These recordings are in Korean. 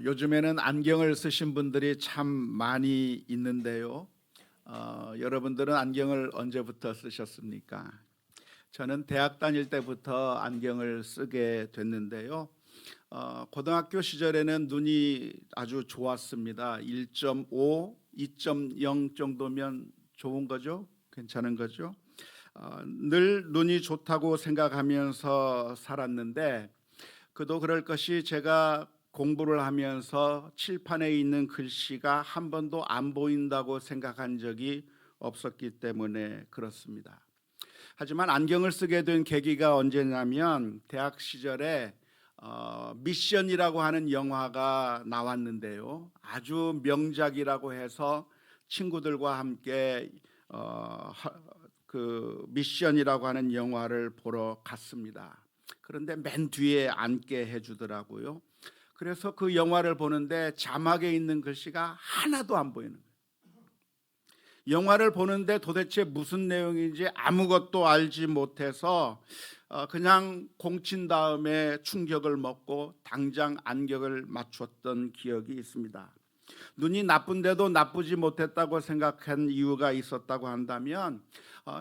요즘에는 안경을 쓰신 분들이 참 많이 있는데요. 여러분들은 안경을 언제부터 쓰셨습니까? 저는 대학 다닐 때부터 안경을 쓰게 됐는데요. 고등학교 시절에는 눈이 아주 좋았습니다. 1.5, 2.0 정도면 좋은 거죠? 괜찮은 거죠? 늘 눈이 좋다고 생각하면서 살았는데 그도 그럴 것이 제가 공부를 하면서 칠판에 있는 글씨가 한 번도 안 보인다고 생각한 적이 없었기 때문에 그렇습니다. 하지만 안경을 쓰게 된 계기가 언제냐면 대학 시절에 미션이라고 하는 영화가 나왔는데요. 아주 명작이라고 해서 친구들과 함께 그 미션이라고 하는 영화를 보러 갔습니다. 그런데 맨 뒤에 앉게 해주더라고요. 그래서 그 영화를 보는데 자막에 있는 글씨가 하나도 안 보이는 거예요. 영화를 보는데 도대체 무슨 내용인지 아무것도 알지 못해서 그냥 공친 다음에 충격을 먹고 당장 안경을 맞췄던 기억이 있습니다. 눈이 나쁜데도 나쁘지 못했다고 생각한 이유가 있었다고 한다면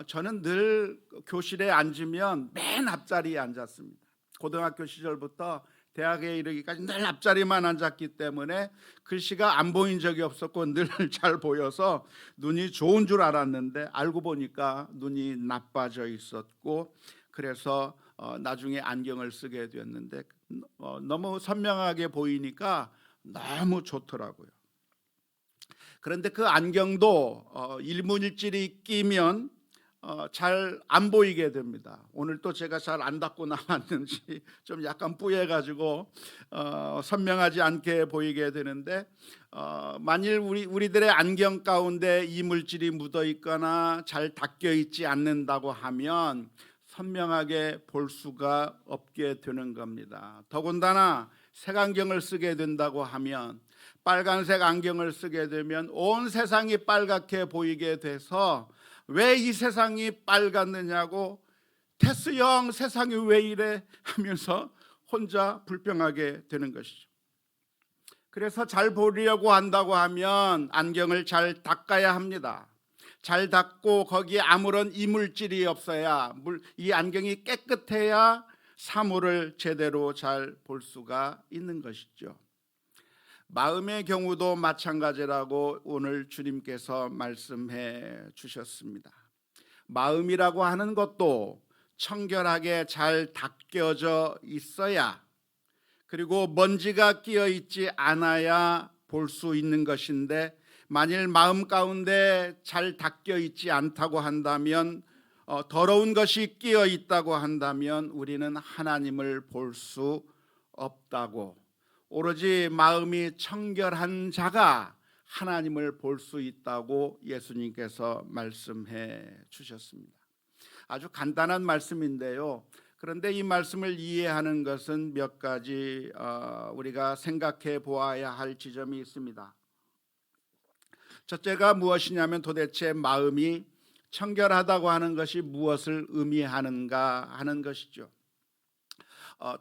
저는 늘 교실에 앉으면 맨 앞자리에 앉았습니다. 고등학교 시절부터 대학에 이르기까지 늘 앞자리만 앉았기 때문에 글씨가 안 보인 적이 없었고 늘 잘 보여서 눈이 좋은 줄 알았는데 알고 보니까 눈이 나빠져 있었고 그래서 나중에 안경을 쓰게 되었는데 너무 선명하게 보이니까 너무 좋더라고요. 그런데 그 안경도 일문일질이 끼면 잘 안 보이게 됩니다. 오늘 또 제가 잘 안 닦고 나왔는지 좀 약간 뿌얘가지고 선명하지 않게 보이게 되는데 만일 우리들의 안경 가운데 이물질이 묻어 있거나 잘 닦여 있지 않는다고 하면 선명하게 볼 수가 없게 되는 겁니다. 더군다나 색안경을 쓰게 된다고 하면 빨간색 안경을 쓰게 되면 온 세상이 빨갛게 보이게 돼서 왜 이 세상이 빨갛느냐고 테스 형 세상이 왜 이래 하면서 혼자 불평하게 되는 것이죠. 그래서 잘 보려고 한다고 하면 안경을 잘 닦아야 합니다. 잘 닦고 거기에 아무런 이물질이 없어야 이 안경이 깨끗해야 사물을 제대로 잘 볼 수가 있는 것이죠. 마음의 경우도 마찬가지라고 오늘 주님께서 말씀해 주셨습니다. 마음이라고 하는 것도 청결하게 잘 닦여져 있어야, 그리고 먼지가 끼어 있지 않아야 볼 수 있는 것인데 만일 마음 가운데 잘 닦여 있지 않다고 한다면 더러운 것이 끼어 있다고 한다면 우리는 하나님을 볼 수 없다고, 오로지 마음이 청결한 자가 하나님을 볼 수 있다고 예수님께서 말씀해 주셨습니다. 아주 간단한 말씀인데요. 그런데 이 말씀을 이해하는 것은 몇 가지 우리가 생각해 보아야 할 지점이 있습니다. 첫째가 무엇이냐면 도대체 마음이 청결하다고 하는 것이 무엇을 의미하는가 하는 것이죠.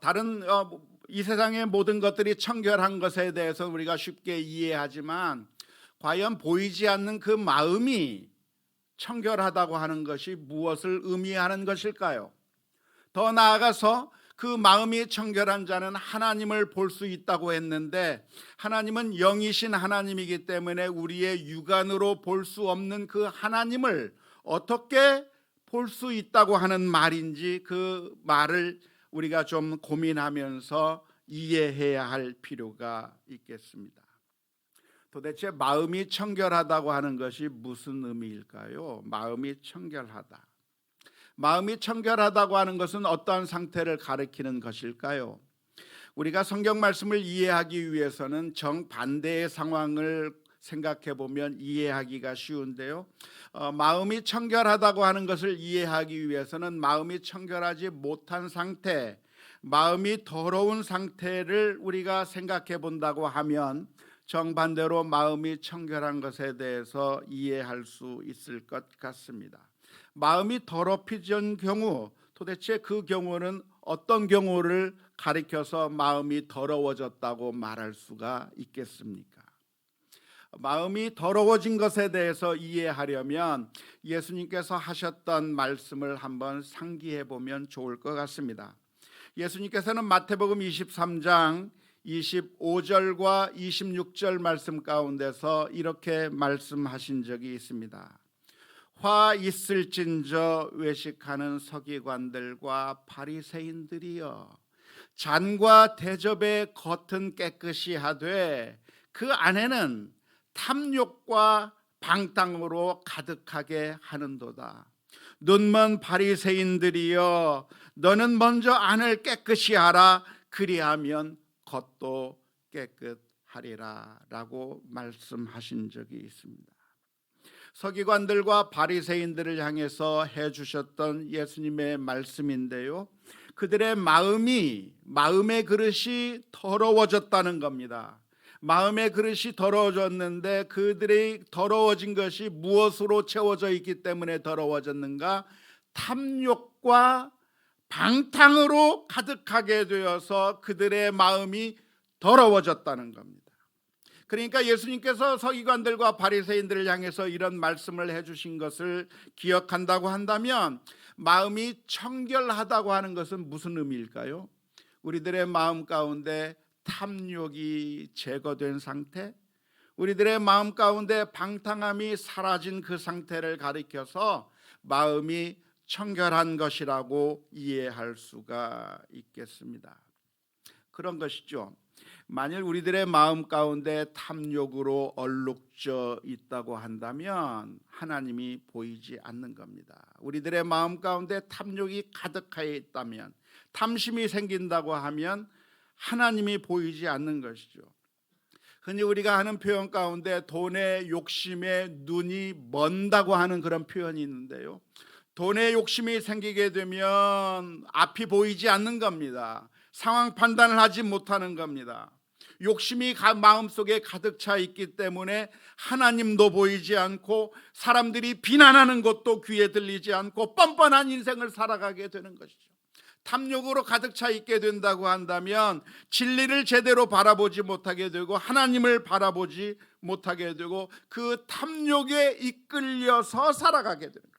다른 이 세상의 모든 것들이 청결한 것에 대해서 우리가 쉽게 이해하지만 과연 보이지 않는 그 마음이 청결하다고 하는 것이 무엇을 의미하는 것일까요? 더 나아가서 그 마음이 청결한 자는 하나님을 볼 수 있다고 했는데 하나님은 영이신 하나님이기 때문에 우리의 육안으로 볼 수 없는 그 하나님을 어떻게 볼 수 있다고 하는 말인지 그 말을 우리가 좀 고민하면서 이해해야 할 필요가 있겠습니다. 도대체 마음이 청결하다고 하는 것이 무슨 의미일까요? 마음이 청결하다. 마음이 청결하다고 하는 것은 어떠한 상태를 가리키는 것일까요? 우리가 성경 말씀을 이해하기 위해서는 정반대의 상황을 생각해 보면 이해하기가 쉬운데요. 마음이 청결하다고 하는 것을 이해하기 위해서는 마음이 청결하지 못한 상태, 마음이 더러운 상태를 우리가 생각해 본다고 하면 정반대로 마음이 청결한 것에 대해서 이해할 수 있을 것 같습니다. 마음이 더럽혀진 경우, 도대체 그 경우는 어떤 경우를 가리켜서 마음이 더러워졌다고 말할 수가 있겠습니까? 마음이 더러워진 것에 대해서 이해하려면 예수님께서 하셨던 말씀을 한번 상기해 보면 좋을 것 같습니다. 예수님께서는 마태복음 23장 25절과 26절 말씀 가운데서 이렇게 말씀하신 적이 있습니다. 화 있을진저 외식하는 서기관들과 바리새인들이여, 잔과 대접의 겉은 깨끗이 하되 그 안에는 탐욕과 방탕으로 가득하게 하는도다. 눈먼 바리새인들이여, 너는 먼저 안을 깨끗이 하라. 그리하면 겉도 깨끗하리라 라고 말씀하신 적이 있습니다. 서기관들과 바리새인들을 향해서 해주셨던 예수님의 말씀인데요, 그들의 마음의 그릇이 더러워졌다는 겁니다. 마음의 그릇이 더러워졌는데 그들의 더러워진 것이 무엇으로 채워져 있기 때문에 더러워졌는가? 탐욕과 방탕으로 가득하게 되어서 그들의 마음이 더러워졌다는 겁니다. 그러니까 예수님께서 서기관들과 바리새인들을 향해서 이런 말씀을 해주신 것을 기억한다고 한다면, 마음이 청결하다고 하는 것은 무슨 의미일까요? 우리들의 마음 가운데 탐욕이 제거된 상태, 우리들의 마음 가운데 방탕함이 사라진 그 상태를 가리켜서 마음이 청결한 것이라고 이해할 수가 있겠습니다. 그런 것이죠. 만일 우리들의 마음 가운데 탐욕으로 얼룩져 있다고 한다면 하나님이 보이지 않는 겁니다. 우리들의 마음 가운데 탐욕이 가득하여 있다면, 탐심이 생긴다고 하면 하나님이 보이지 않는 것이죠. 흔히 우리가 하는 표현 가운데 돈의 욕심에 눈이 먼다고 하는 그런 표현이 있는데요, 돈의 욕심이 생기게 되면 앞이 보이지 않는 겁니다. 상황 판단을 하지 못하는 겁니다. 욕심이 마음속에 가득 차 있기 때문에 하나님도 보이지 않고 사람들이 비난하는 것도 귀에 들리지 않고 뻔뻔한 인생을 살아가게 되는 것이죠. 탐욕으로 가득 차 있게 된다고 한다면 진리를 제대로 바라보지 못하게 되고 하나님을 바라보지 못하게 되고 그 탐욕에 이끌려서 살아가게 되는 거예요.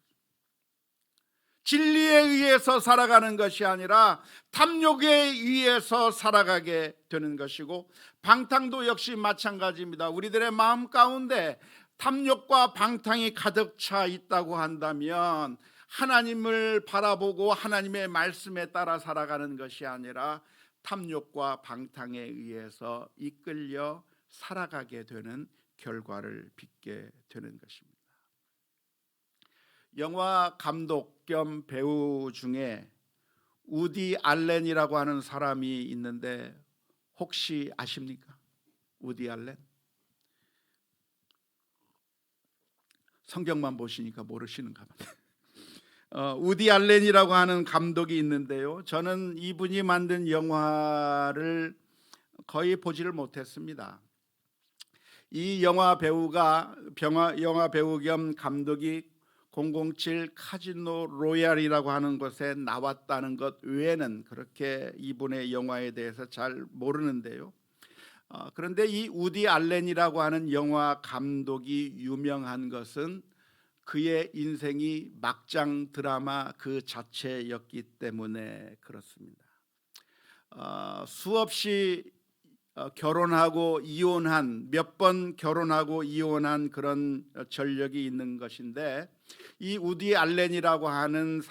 진리에 의해서 살아가는 것이 아니라 탐욕에 의해서 살아가게 되는 것이고, 방탕도 역시 마찬가지입니다. 우리들의 마음 가운데 탐욕과 방탕이 가득 차 있다고 한다면 하나님을 바라보고 하나님의 말씀에 따라 살아가는 것이 아니라 탐욕과 방탕에 의해서 이끌려 살아가게 되는 결과를 빚게 되는 것입니다. 영화 감독 겸 배우 중에 우디 알렌이라고 하는 사람이 있는데 혹시 아십니까? 우디 알렌? 성경만 보시니까 모르시는가 봐요. 우디 알렌이라고 하는 감독이 있는데요, 저는 이분이 만든 영화를 거의 보지를 못했습니다. 이 영화 배우 겸 감독이 007 카지노 로얄이라고 하는 것에 나왔다는 것 외에는 그렇게 이분의 영화에 대해서 잘 모르는데요, 그런데 이 우디 알렌이라고 하는 영화 감독이 유명한 것은 그의 인생이 막장 드라마 그 자체였기 때문에 그렇습니다. 수없이 결혼하고 이혼한, 몇 번 결혼하고 이혼한 그런 전력이 있는 것인데, 이 우디 알렌이라고 하는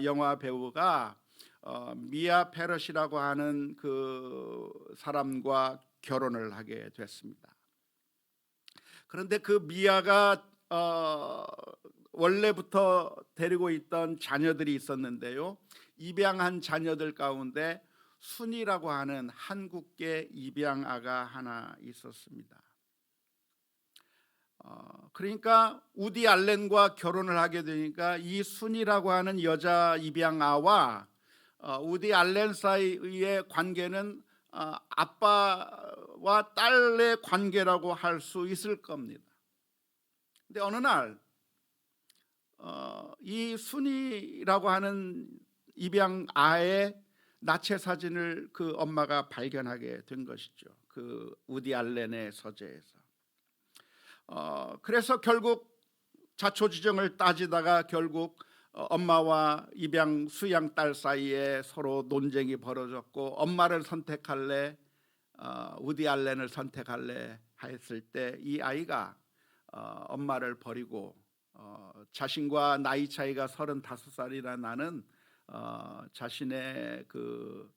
영화 배우가 미아 페럿이라고 하는 그 사람과 결혼을 하게 됐습니다. 그런데 그 미아가 원래부터 데리고 있던 자녀들이 있었는데요, 입양한 자녀들 가운데 순이라고 하는 한국계 입양아가 하나 있었습니다. 그러니까 우디 알렌과 결혼을 하게 되니까 이 순이라고 하는 여자 입양아와 우디 알렌 사이의 관계는 아빠와 딸의 관계라고 할 수 있을 겁니다. 근데 어느 날 이 순이라고 하는 입양아의 나체 사진을 그 엄마가 발견하게 된 것이죠. 그 우디 알렌의 서재에서. 그래서 결국 자초지종을 따지다가 결국 엄마와 입양 수양 딸 사이에 서로 논쟁이 벌어졌고, 엄마를 선택할래 우디 알렌을 선택할래 했을 때 이 아이가 엄마를 버리고 자신과 나이 차이가 35살이나 나는 자신의 그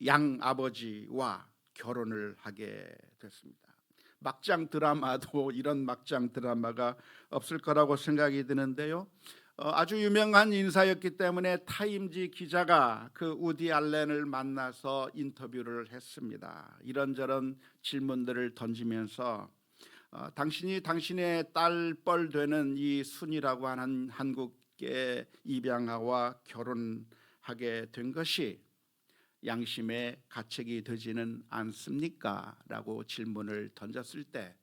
양아버지와 결혼을 하게 됐습니다. 막장 드라마도 이런 막장 드라마가 없을 거라고 생각이 드는데요. 아주 유명한 인사였기 때문에 타임지 기자가 그 우디 알렌을 만나서 인터뷰를 했습니다. 이런저런 질문들을 던지면서 당신이 당신의 딸뻘 되는 이 순이라고 하는 한국계 입양아와 결혼하게 된 것이 양심의 가책이 되지는 않습니까? 라고 질문을 던졌을 때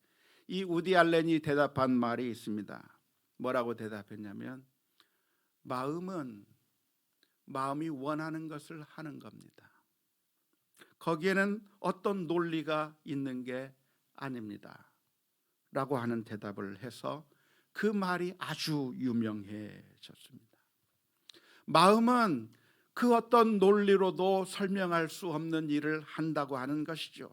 이 우디 알렌이 대답한 말이 있습니다. 뭐라고 대답했냐면, 마음이 원하는 것을 하는 겁니다. 거기에는 어떤 논리가 있는 게 아닙니다. 라고 하는 대답을 해서 그 말이 아주 유명해졌습니다. 마음은 그 어떤 논리로도 설명할 수 없는 일을 한다고 하는 것이죠.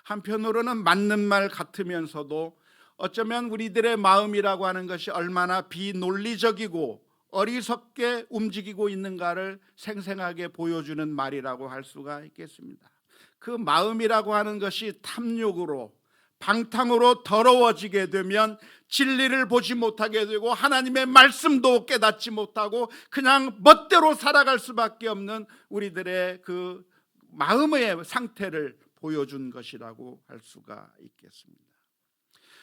한편으로는 맞는 말 같으면서도 어쩌면 우리들의 마음이라고 하는 것이 얼마나 비논리적이고 어리석게 움직이고 있는가를 생생하게 보여주는 말이라고 할 수가 있겠습니다. 그 마음이라고 하는 것이 탐욕으로, 방탕으로 더러워지게 되면 진리를 보지 못하게 되고 하나님의 말씀도 깨닫지 못하고 그냥 멋대로 살아갈 수밖에 없는 우리들의 그 마음의 상태를 보여준 것이라고 할 수가 있겠습니다.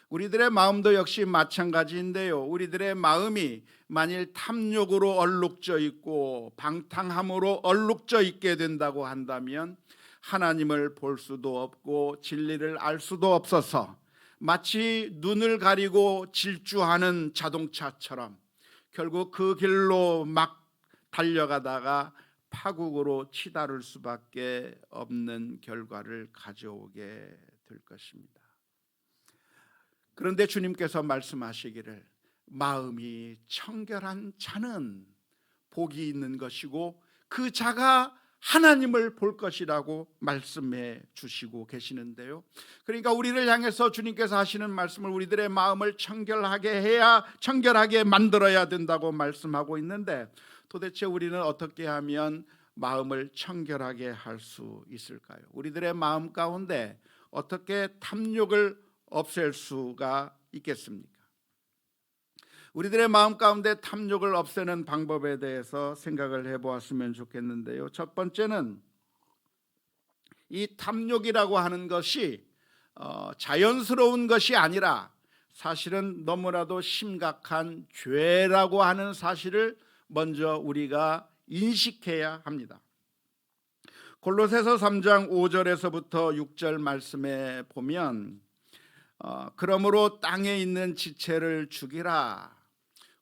우리들의 마음도 역시 마찬가지인데요. 우리들의 마음이 만일 탐욕으로 얼룩져 있고 방탕함으로 얼룩져 있게 된다고 한다면 하나님을 볼 수도 없고 진리를 알 수도 없어서 마치 눈을 가리고 질주하는 자동차처럼 결국 그 길로 막 달려가다가 파국으로 치달을 수밖에 없는 결과를 가져오게 될 것입니다. 그런데 주님께서 말씀하시기를 마음이 청결한 자는 복이 있는 것이고 그 자가 하나님을 볼 것이라고 말씀해 주시고 계시는데요. 그러니까 우리를 향해서 주님께서 하시는 말씀을 우리들의 마음을 청결하게 만들어야 된다고 말씀하고 있는데, 도대체 우리는 어떻게 하면 마음을 청결하게 할 수 있을까요? 우리들의 마음 가운데 어떻게 탐욕을 없앨 수가 있겠습니까? 우리들의 마음 가운데 탐욕을 없애는 방법에 대해서 생각을 해보았으면 좋겠는데요. 첫 번째는 이 탐욕이라고 하는 것이 자연스러운 것이 아니라 사실은 너무나도 심각한 죄라고 하는 사실을 먼저 우리가 인식해야 합니다. 골로새서 3장 5절에서부터 6절 말씀에 보면 그러므로 땅에 있는 지체를 죽이라.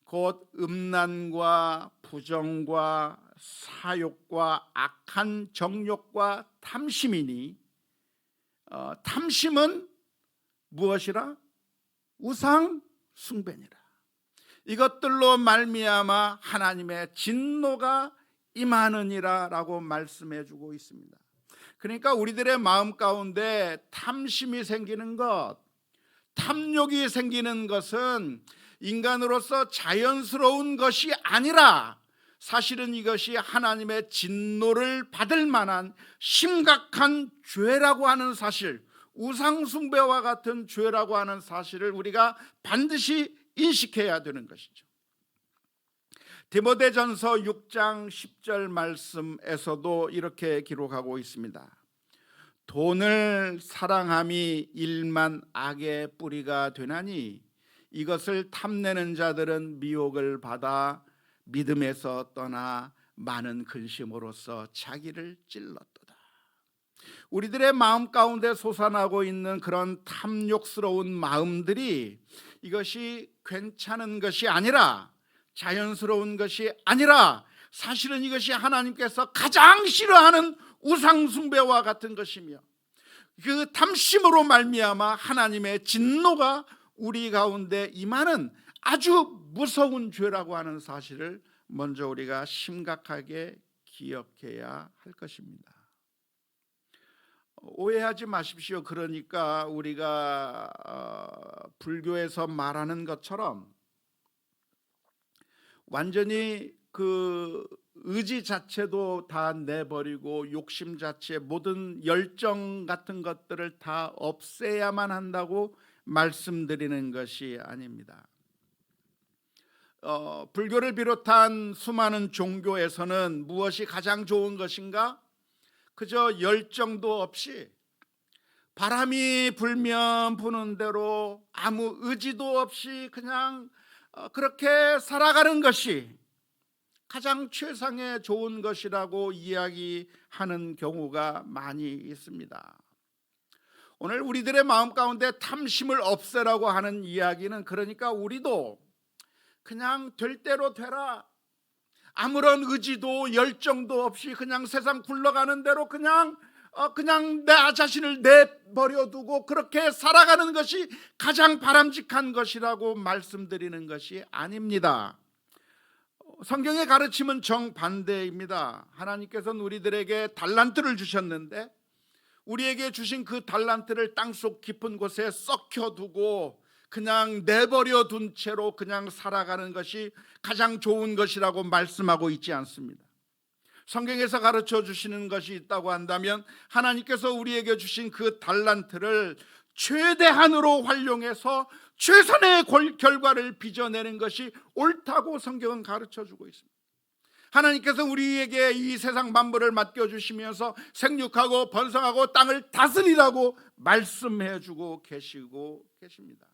곧 음란과 부정과 사욕과 악한 정욕과 탐심이니 탐심은 무엇이라? 우상 숭배니라. 이것들로 말미암아 하나님의 진노가 임하느니라 라고 말씀해 주고 있습니다. 그러니까 우리들의 마음 가운데 탐심이 생기는 것, 탐욕이 생기는 것은 인간으로서 자연스러운 것이 아니라 사실은 이것이 하나님의 진노를 받을 만한 심각한 죄라고 하는 사실, 우상숭배와 같은 죄라고 하는 사실을 우리가 반드시 인식해야 되는 것이죠. 디모데전서 6장 10절 말씀에서도 이렇게 기록하고 있습니다. 돈을 사랑함이 일만 악의 뿌리가 되나니 이것을 탐내는 자들은 미혹을 받아 믿음에서 떠나 많은 근심으로써 자기를 찔렀도다. 우리들의 마음 가운데 솟아나고 있는 그런 탐욕스러운 마음들이 이것이 괜찮은 것이 아니라 자연스러운 것이 아니라 사실은 이것이 하나님께서 가장 싫어하는 우상 숭배와 같은 것이며, 그 탐심으로 말미암아 하나님의 진노가 우리 가운데 임하는 아주 무서운 죄라고 하는 사실을 먼저 우리가 심각하게 기억해야 할 것입니다. 오해하지 마십시오. 그러니까 우리가 불교에서 말하는 것처럼 완전히 그 의지 자체도 다 내버리고 욕심 자체, 모든 열정 같은 것들을 다 없애야만 한다고 말씀드리는 것이 아닙니다. 불교를 비롯한 수많은 종교에서는 무엇이 가장 좋은 것인가? 그저 열정도 없이 바람이 불면 부는 대로 아무 의지도 없이 그냥 그렇게 살아가는 것이 가장 최상의 좋은 것이라고 이야기하는 경우가 많이 있습니다. 오늘 우리들의 마음 가운데 탐심을 없애라고 하는 이야기는, 그러니까 우리도 그냥 될 대로 되라, 아무런 의지도 열정도 없이 그냥 세상 굴러가는 대로 그냥 내 자신을 내버려두고 그렇게 살아가는 것이 가장 바람직한 것이라고 말씀드리는 것이 아닙니다. 성경의 가르침은 정반대입니다. 하나님께서는 우리들에게 달란트를 주셨는데 우리에게 주신 그 달란트를 땅속 깊은 곳에 썩혀두고 그냥 내버려 둔 채로 그냥 살아가는 것이 가장 좋은 것이라고 말씀하고 있지 않습니다. 성경에서 가르쳐 주시는 것이 있다고 한다면 하나님께서 우리에게 주신 그 달란트를 최대한으로 활용해서 최선의 결과를 빚어내는 것이 옳다고 성경은 가르쳐 주고 있습니다. 하나님께서 우리에게 이 세상 만물을 맡겨주시면서 생육하고 번성하고 땅을 다스리라고 말씀해 주고 계시고 계십니다.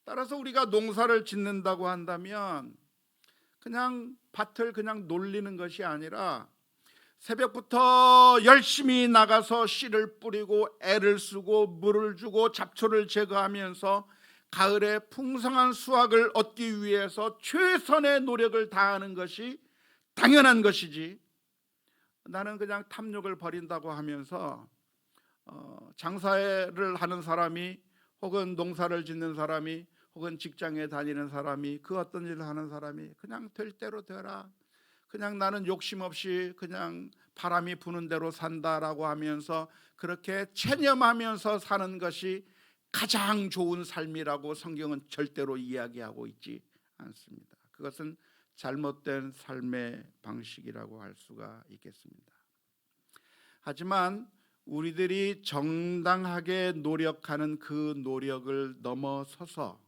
따라서 우리가 농사를 짓는다고 한다면 그냥 밭을 그냥 놀리는 것이 아니라 새벽부터 열심히 나가서 씨를 뿌리고 애를 쓰고 물을 주고 잡초를 제거하면서 가을에 풍성한 수확을 얻기 위해서 최선의 노력을 다하는 것이 당연한 것이지, 나는 그냥 탐욕을 버린다고 하면서 장사를 하는 사람이 혹은 농사를 짓는 사람이 혹은 직장에 다니는 사람이 그 어떤 일을 하는 사람이 그냥 될 대로 되라, 그냥 나는 욕심 없이 그냥 바람이 부는 대로 산다라고 하면서 그렇게 체념하면서 사는 것이 가장 좋은 삶이라고 성경은 절대로 이야기하고 있지 않습니다. 그것은 잘못된 삶의 방식이라고 할 수가 있겠습니다. 하지만 우리들이 정당하게 노력하는 그 노력을 넘어서서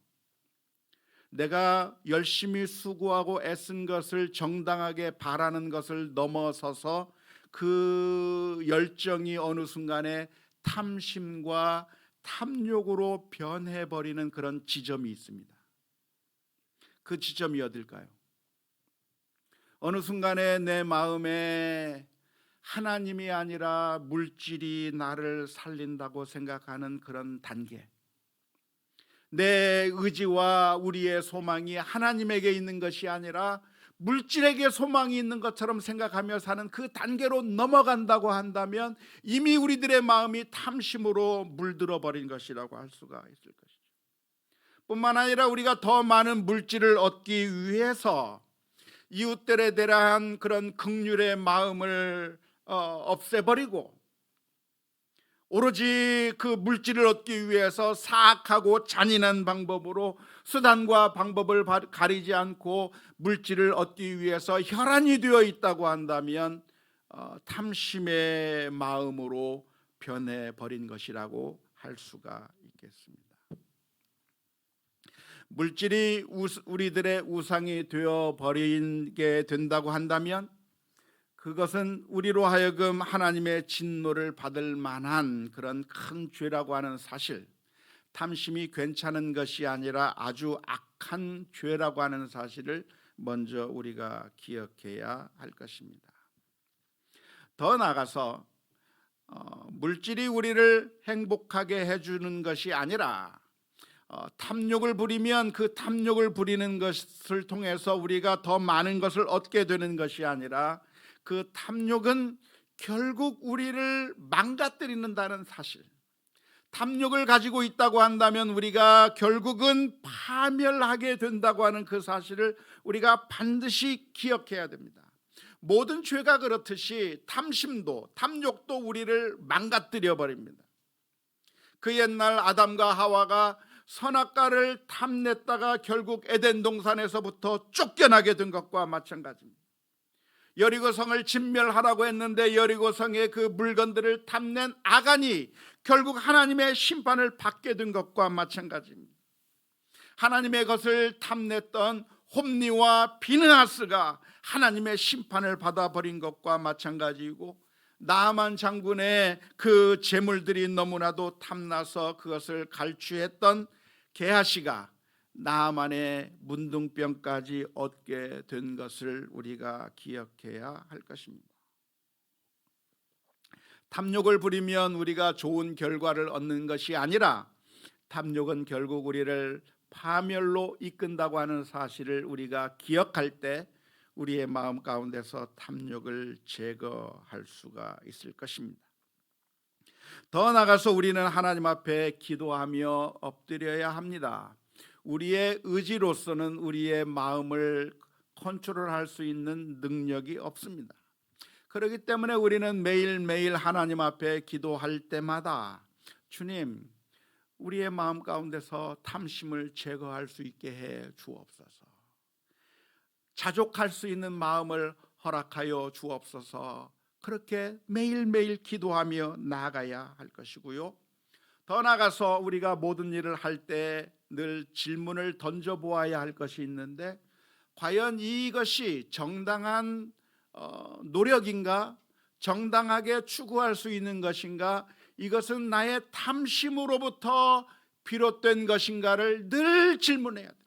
내가 열심히 수고하고 애쓴 것을 정당하게 바라는 것을 넘어서서 그 열정이 어느 순간에 탐심과 탐욕으로 변해버리는 그런 지점이 있습니다. 그 지점이 어딜까요? 어느 순간에 내 마음에 하나님이 아니라 물질이 나를 살린다고 생각하는 그런 단계, 내 의지와 우리의 소망이 하나님에게 있는 것이 아니라 물질에게 소망이 있는 것처럼 생각하며 사는 그 단계로 넘어간다고 한다면 이미 우리들의 마음이 탐심으로 물들어 버린 것이라고 할 수가 있을 것이죠. 뿐만 아니라 우리가 더 많은 물질을 얻기 위해서 이웃들에 대한 그런 긍휼의 마음을 없애버리고 오로지 그 물질을 얻기 위해서 사악하고 잔인한 방법으로 수단과 방법을 가리지 않고 물질을 얻기 위해서 혈안이 되어 있다고 한다면 탐심의 마음으로 변해버린 것이라고 할 수가 있겠습니다. 물질이 우리들의 우상이 되어버리게 된다고 한다면 그것은 우리로 하여금 하나님의 진노를 받을 만한 그런 큰 죄라고 하는 사실, 탐심이 괜찮은 것이 아니라 아주 악한 죄라고 하는 사실을 먼저 우리가 기억해야 할 것입니다. 더 나아가서 물질이 우리를 행복하게 해주는 것이 아니라 탐욕을 부리면 그 탐욕을 부리는 것을 통해서 우리가 더 많은 것을 얻게 되는 것이 아니라 그 탐욕은 결국 우리를 망가뜨리는다는 사실, 탐욕을 가지고 있다고 한다면 우리가 결국은 파멸하게 된다고 하는 그 사실을 우리가 반드시 기억해야 됩니다. 모든 죄가 그렇듯이 탐심도 탐욕도 우리를 망가뜨려 버립니다. 그 옛날 아담과 하와가 선악과를 탐냈다가 결국 에덴 동산에서부터 쫓겨나게 된 것과 마찬가지입니다. 여리고성을 진멸하라고 했는데 여리고성의 그 물건들을 탐낸 아간이 결국 하나님의 심판을 받게 된 것과 마찬가지입니다. 하나님의 것을 탐냈던 홈리와 비느하스가 하나님의 심판을 받아버린 것과 마찬가지이고, 나아만 장군의 그 재물들이 너무나도 탐나서 그것을 갈취했던 게하시가 나아만의 문둥병까지 얻게 된 것을 우리가 기억해야 할 것입니다. 탐욕을 부리면 우리가 좋은 결과를 얻는 것이 아니라 탐욕은 결국 우리를 파멸로 이끈다고 하는 사실을 우리가 기억할 때 우리의 마음 가운데서 탐욕을 제거할 수가 있을 것입니다. 더 나아가서 우리는 하나님 앞에 기도하며 엎드려야 합니다. 우리의 의지로서는 우리의 마음을 컨트롤할 수 있는 능력이 없습니다. 그렇기 때문에 우리는 매일매일 하나님 앞에 기도할 때마다 주님, 우리의 마음 가운데서 탐심을 제거할 수 있게 해 주옵소서, 자족할 수 있는 마음을 허락하여 주옵소서, 그렇게 매일매일 기도하며 나아가야 할 것이고요. 더 나아가서 우리가 모든 일을 할 때 늘 질문을 던져보아야 할 것이 있는데, 과연 이것이 정당한 노력인가? 정당하게 추구할 수 있는 것인가? 이것은 나의 탐심으로부터 비롯된 것인가를 늘 질문해야 돼요.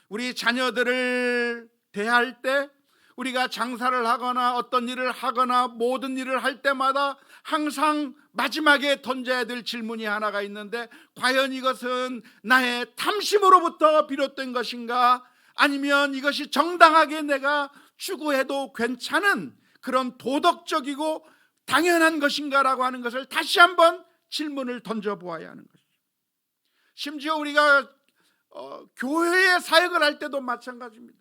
우리 자녀들을 대할 때, 우리가 장사를 하거나 어떤 일을 하거나 모든 일을 할 때마다 항상 마지막에 던져야 될 질문이 하나가 있는데, 과연 이것은 나의 탐심으로부터 비롯된 것인가? 아니면 이것이 정당하게 내가 추구해도 괜찮은 그런 도덕적이고 당연한 것인가라고 하는 것을 다시 한번 질문을 던져보아야 하는 것이죠. 심지어 우리가 교회의 사역을 할 때도 마찬가지입니다.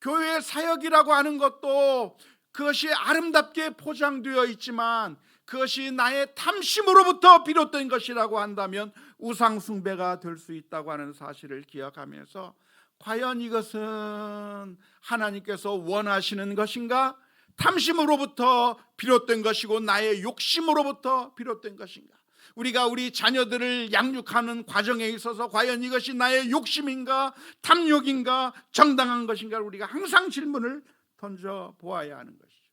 교회의 사역이라고 하는 것도 그것이 아름답게 포장되어 있지만 그것이 나의 탐심으로부터 비롯된 것이라고 한다면 우상 숭배가 될 수 있다고 하는 사실을 기억하면서, 과연 이것은 하나님께서 원하시는 것인가? 탐심으로부터 비롯된 것이고 나의 욕심으로부터 비롯된 것인가? 우리가 우리 자녀들을 양육하는 과정에 있어서 과연 이것이 나의 욕심인가, 탐욕인가, 정당한 것인가, 우리가 항상 질문을 던져 보아야 하는 것이죠.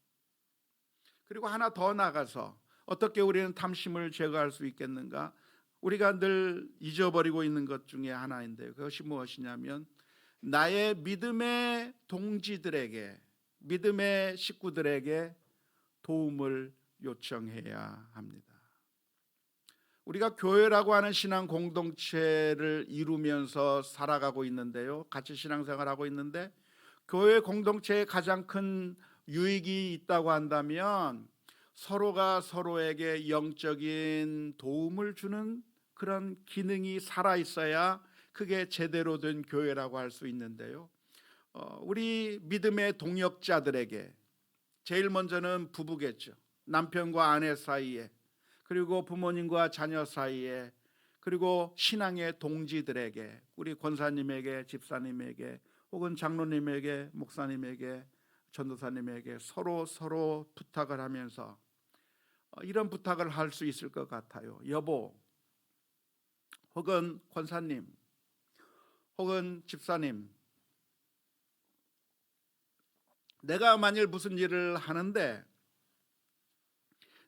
그리고 하나 더 나가서 어떻게 우리는 탐심을 제거할 수 있겠는가? 우리가 늘 잊어버리고 있는 것 중에 하나인데, 그것이 무엇이냐면 나의 믿음의 동지들에게, 믿음의 식구들에게 도움을 요청해야 합니다. 우리가 교회라고 하는 신앙 공동체를 이루면서 살아가고 있는데요, 같이 신앙생활하고 있는데, 교회 공동체의 가장 큰 유익이 있다고 한다면 서로가 서로에게 영적인 도움을 주는 그런 기능이 살아있어야 그게 제대로 된 교회라고 할 수 있는데요, 우리 믿음의 동역자들에게 제일 먼저는 부부겠죠. 남편과 아내 사이에, 그리고 부모님과 자녀 사이에, 그리고 신앙의 동지들에게, 우리 권사님에게, 집사님에게, 혹은 장로님에게, 목사님에게, 전도사님에게 서로 부탁을 하면서 이런 부탁을 할 수 있을 것 같아요. 여보, 혹은 권사님, 혹은 집사님, 내가 만일 무슨 일을 하는데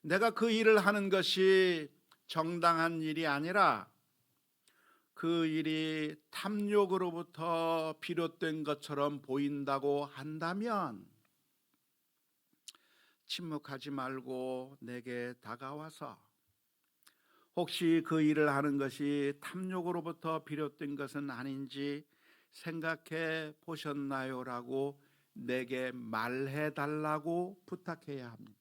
내가 그 일을 하는 것이 정당한 일이 아니라 그 일이 탐욕으로부터 비롯된 것처럼 보인다고 한다면 침묵하지 말고 내게 다가와서 혹시 그 일을 하는 것이 탐욕으로부터 비롯된 것은 아닌지 생각해 보셨나요? 라고 내게 말해 달라고 부탁해야 합니다.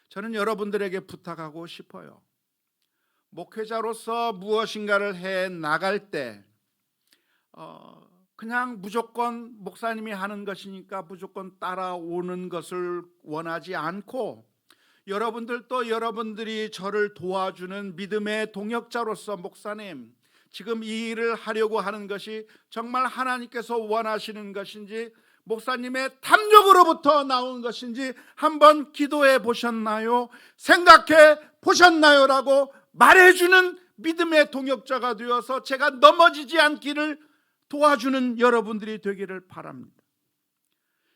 저는 여러분들에게 부탁하고 싶어요. 목회자로서 무엇인가를 해 나갈 때 그냥 무조건 목사님이 하는 것이니까 무조건 따라오는 것을 원하지 않고, 여러분들도 여러분들이 저를 도와주는 믿음의 동역자로서 목사님, 지금 이 일을 하려고 하는 것이 정말 하나님께서 원하시는 것인지 목사님의 탐욕으로부터 나온 것인지 한번 기도해 보셨나요? 생각해 보셨나요? 라고 말해주는 믿음의 동역자가 되어서 제가 넘어지지 않기를 도와주는 여러분들이 되기를 바랍니다.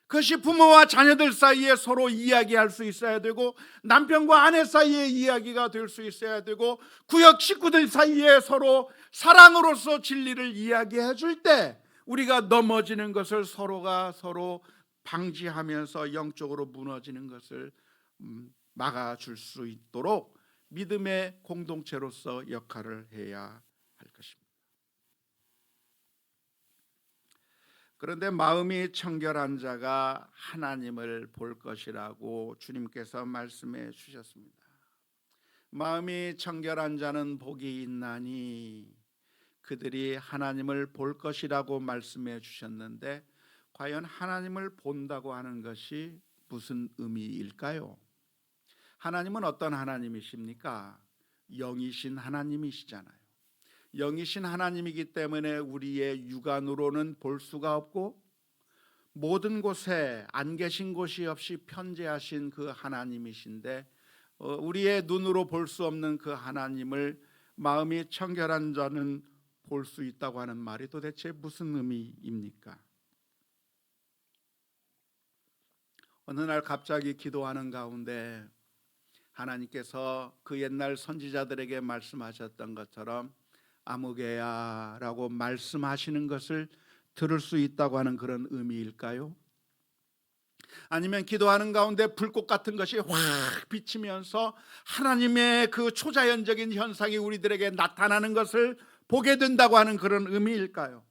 그것이 부모와 자녀들 사이에 서로 이야기할 수 있어야 되고, 남편과 아내 사이에 이야기가 될 수 있어야 되고, 구역 식구들 사이에 서로 사랑으로서 진리를 이야기해 줄 때 우리가 넘어지는 것을 서로가 서로 방지하면서 영적으로 무너지는 것을 막아줄 수 있도록 믿음의 공동체로서 역할을 해야 할 것입니다. 그런데 마음이 청결한 자가 하나님을 볼 것이라고 주님께서 말씀해 주셨습니다. 마음이 청결한 자는 복이 있나니 그들이 하나님을 볼 것이라고 말씀해 주셨는데, 과연 하나님을 본다고 하는 것이 무슨 의미일까요? 하나님은 어떤 하나님이십니까? 영이신 하나님이시잖아요. 영이신 하나님이기 때문에 우리의 육안으로는 볼 수가 없고, 모든 곳에 안 계신 곳이 없이 편재하신 그 하나님이신데, 우리의 눈으로 볼 수 없는 그 하나님을 마음이 청결한 자는 볼 수 있다고 하는 말이 도대체 무슨 의미입니까? 어느 날 갑자기 기도하는 가운데 하나님께서 그 옛날 선지자들에게 말씀하셨던 것처럼 아무개야 라고 말씀하시는 것을 들을 수 있다고 하는 그런 의미일까요? 아니면 기도하는 가운데 불꽃 같은 것이 확 비치면서 하나님의 그 초자연적인 현상이 우리들에게 나타나는 것을 보게 된다고 하는 그런 의미일까요?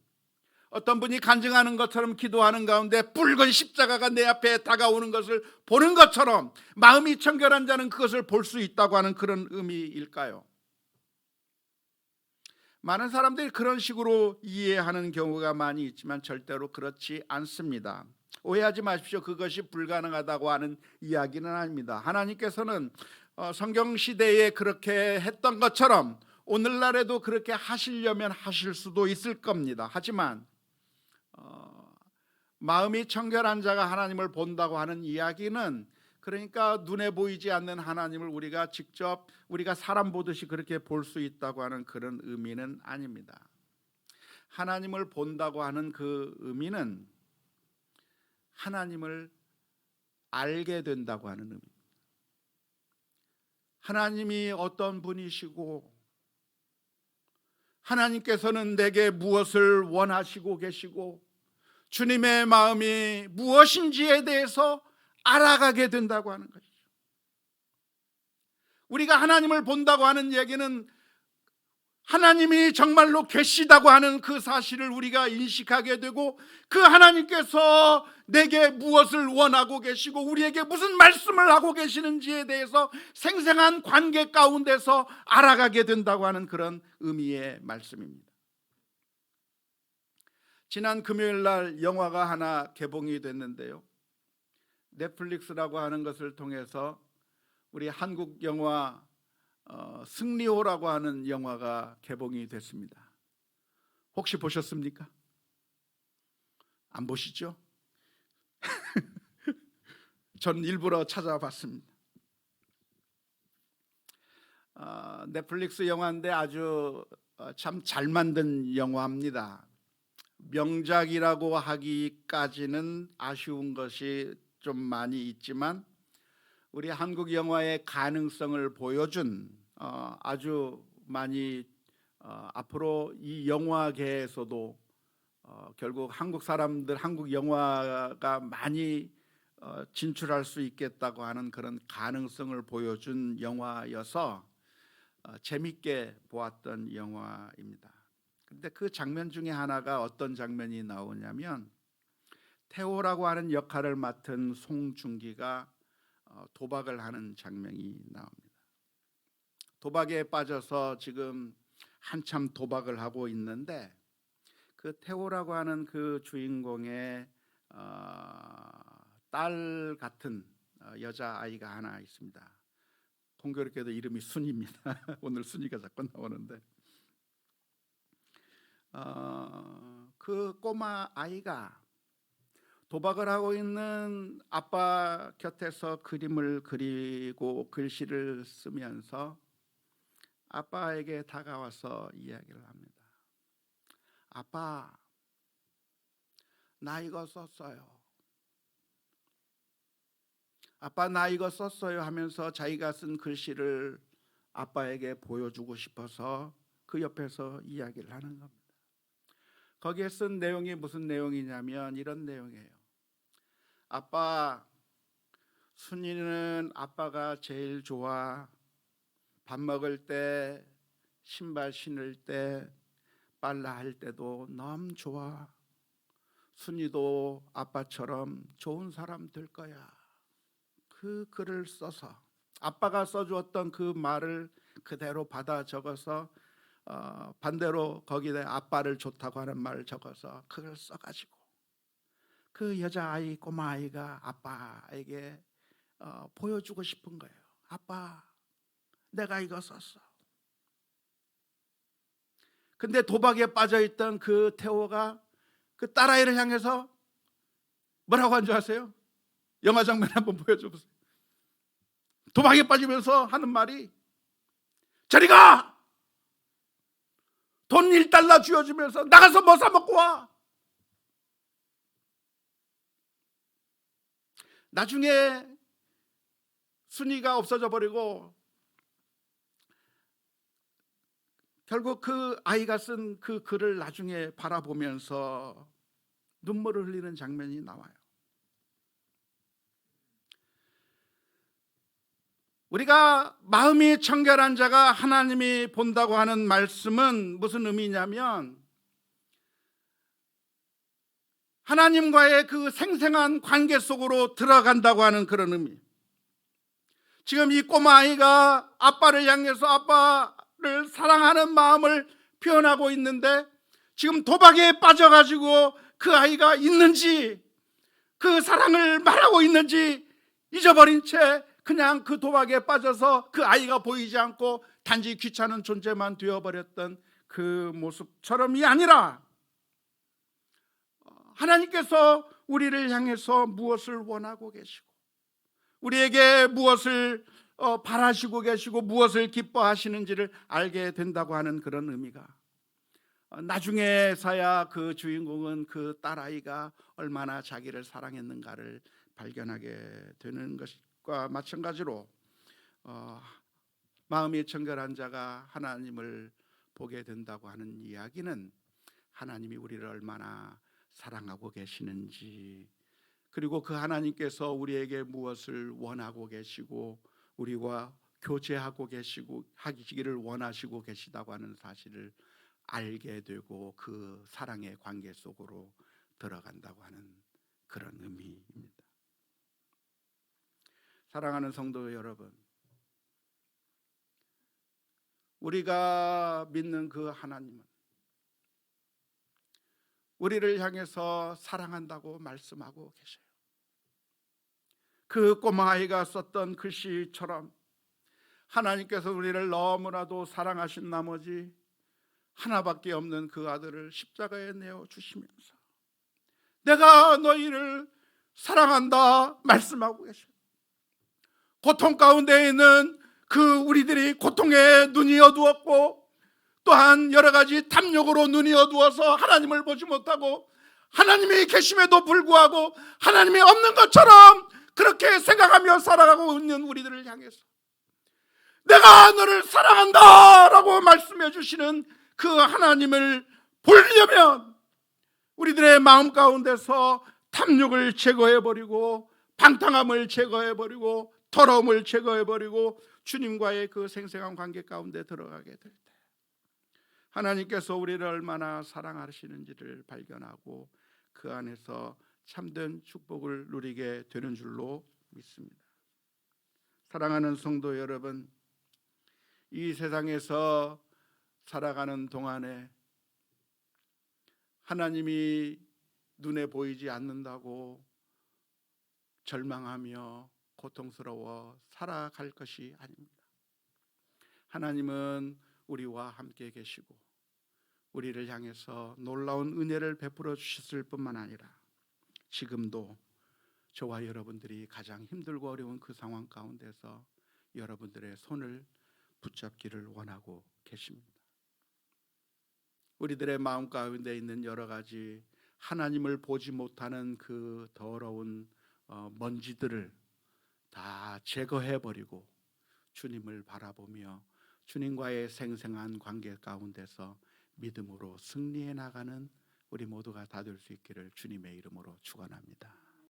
어떤 분이 간증하는 것처럼 기도하는 가운데 붉은 십자가가 내 앞에 다가오는 것을 보는 것처럼 마음이 청결한 자는 그것을 볼 수 있다고 하는 그런 의미일까요? 많은 사람들이 그런 식으로 이해하는 경우가 많이 있지만 절대로 그렇지 않습니다. 오해하지 마십시오. 그것이 불가능하다고 하는 이야기는 아닙니다. 하나님께서는 성경 시대에 그렇게 했던 것처럼 오늘날에도 그렇게 하시려면 하실 수도 있을 겁니다. 하지만 마음이 청결한 자가 하나님을 본다고 하는 이야기는, 그러니까 눈에 보이지 않는 하나님을 우리가 직접 우리가 사람 보듯이 그렇게 볼 수 있다고 하는 그런 의미는 아닙니다. 하나님을 본다고 하는 그 의미는 하나님을 알게 된다고 하는 의미입니다. 하나님이 어떤 분이시고 하나님께서는 내게 무엇을 원하시고 계시고 주님의 마음이 무엇인지에 대해서 알아가게 된다고 하는 것이죠. 우리가 하나님을 본다고 하는 얘기는 하나님이 정말로 계시다고 하는 그 사실을 우리가 인식하게 되고, 그 하나님께서 내게 무엇을 원하고 계시고 우리에게 무슨 말씀을 하고 계시는지에 대해서 생생한 관계 가운데서 알아가게 된다고 하는 그런 의미의 말씀입니다. 지난 금요일 날 영화가 하나 개봉이 됐는데요, 넷플릭스라고 하는 것을 통해서 우리 한국 영화 승리호라고 하는 영화가 개봉이 됐습니다. 혹시 보셨습니까? 안 보시죠? 전 일부러 찾아봤습니다. 넷플릭스 영화인데 아주 참 잘 만든 영화입니다. 명작이라고 하기까지는 아쉬운 것이 좀 많이 있지만 우리 한국 영화의 가능성을 보여준 아주 많이 앞으로 이 영화계에서도 결국 한국 사람들, 한국 영화가 많이 진출할 수 있겠다고 하는 그런 가능성을 보여준 영화여서 재밌게 보았던 영화입니다. 근데 그 장면 중에 하나가 어떤 장면이 나오냐면 태호라고 하는 역할을 맡은 송중기가 도박을 하는 장면이 나옵니다. 도박에 빠져서 지금 한참 도박을 하고 있는데 그 태호라고 하는 그 주인공의 딸 같은 여자아이가 하나 있습니다. 공교롭게도 이름이 순이입니다. 오늘 순이가 자꾸 나오는데 그 꼬마 아이가 도박을 하고 있는 아빠 곁에서 그림을 그리고 글씨를 쓰면서 아빠에게 다가와서 이야기를 합니다. 아빠, 나 이거 썼어요. 아빠, 나 이거 썼어요 하면서 자기가 쓴 글씨를 아빠에게 보여주고 싶어서 그 옆에서 이야기를 하는 겁니다. 거기에 쓴 내용이 무슨 내용이냐면 이런 내용이에요. 아빠, 순이는 아빠가 제일 좋아. 밥 먹을 때, 신발 신을 때, 빨라 할 때도 너무 좋아. 순이도 아빠처럼 좋은 사람 될 거야. 그 글을 써서 아빠가 써주었던 그 말을 그대로 받아 적어서 반대로 거기에 아빠를 좋다고 하는 말을 적어서 그걸 써가지고 그 여자아이 꼬마아이가 아빠에게 보여주고 싶은 거예요. 아빠, 내가 이거 썼어. 근데 도박에 빠져있던 그 태호가 그 딸아이를 향해서 뭐라고 한 줄 아세요? 영화 장면 한번 보여줘 보세요. 도박에 빠지면서 하는 말이 저리 가! 돈 1달러 쥐어주면서 나가서 뭐 사 먹고 와. 나중에 순이가 없어져 버리고 결국 그 아이가 쓴 그 글을 나중에 바라보면서 눈물을 흘리는 장면이 나와요. 우리가 마음이 청결한 자가 하나님이 본다고 하는 말씀은 무슨 의미냐면 하나님과의 그 생생한 관계 속으로 들어간다고 하는 그런 의미. 지금 이 꼬마아이가 아빠를 향해서 아빠를 사랑하는 마음을 표현하고 있는데 지금 도박에 빠져가지고 그 아이가 있는지 그 사랑을 말하고 있는지 잊어버린 채 그냥 그 도박에 빠져서 그 아이가 보이지 않고 단지 귀찮은 존재만 되어버렸던 그 모습처럼이 아니라 하나님께서 우리를 향해서 무엇을 원하고 계시고 우리에게 무엇을 바라시고 계시고 무엇을 기뻐하시는지를 알게 된다고 하는 그런 의미가 나중에서야 그 주인공은 그 딸아이가 얼마나 자기를 사랑했는가를 발견하게 되는 것과 마찬가지로 마음이 청결한 자가 하나님을 보게 된다고 하는 이야기는 하나님이 우리를 얼마나 사랑하고 계시는지 그리고 그 하나님께서 우리에게 무엇을 원하고 계시고 우리와 교제하고 계시고 하기를 원하시고 계시다고 하는 사실을 알게 되고 그 사랑의 관계 속으로 들어간다고 하는 그런 의미입니다. 사랑하는 성도 여러분, 우리가 믿는 그 하나님은 우리를 향해서 사랑한다고 말씀하고 계셔요. 그 꼬마아이가 썼던 글씨처럼 하나님께서 우리를 너무나도 사랑하신 나머지 하나밖에 없는 그 아들을 십자가에 내어주시면서 내가 너희를 사랑한다 말씀하고 계셔요. 고통 가운데 있는 그 우리들이 고통에 눈이 어두웠고 또한 여러 가지 탐욕으로 눈이 어두워서 하나님을 보지 못하고 하나님이 계심에도 불구하고 하나님이 없는 것처럼 그렇게 생각하며 살아가고 있는 우리들을 향해서 내가 너를 사랑한다 라고 말씀해 주시는 그 하나님을 보려면 우리들의 마음 가운데서 탐욕을 제거해 버리고 방탕함을 제거해버리고 더러움을 제거해버리고 주님과의 그 생생한 관계 가운데 들어가게 될 때 하나님께서 우리를 얼마나 사랑하시는지를 발견하고 그 안에서 참된 축복을 누리게 되는 줄로 믿습니다. 사랑하는 성도 여러분, 이 세상에서 살아가는 동안에 하나님이 눈에 보이지 않는다고 절망하며 고통스러워 살아갈 것이 아닙니다. 하나님은 우리와 함께 계시고 우리를 향해서 놀라운 은혜를 베풀어 주셨을 뿐만 아니라 지금도 저와 여러분들이 가장 힘들고 어려운 그 상황 가운데서 여러분들의 손을 붙잡기를 원하고 계십니다. 우리들의 마음 가운데 있는 여러 가지 하나님을 보지 못하는 그 더러운 먼지들을 다 제거해버리고 주님을 바라보며 주님과의 생생한 관계 가운데서 믿음으로 승리해 나가는 우리 모두가 다 될 수 있기를 주님의 이름으로 축원합니다.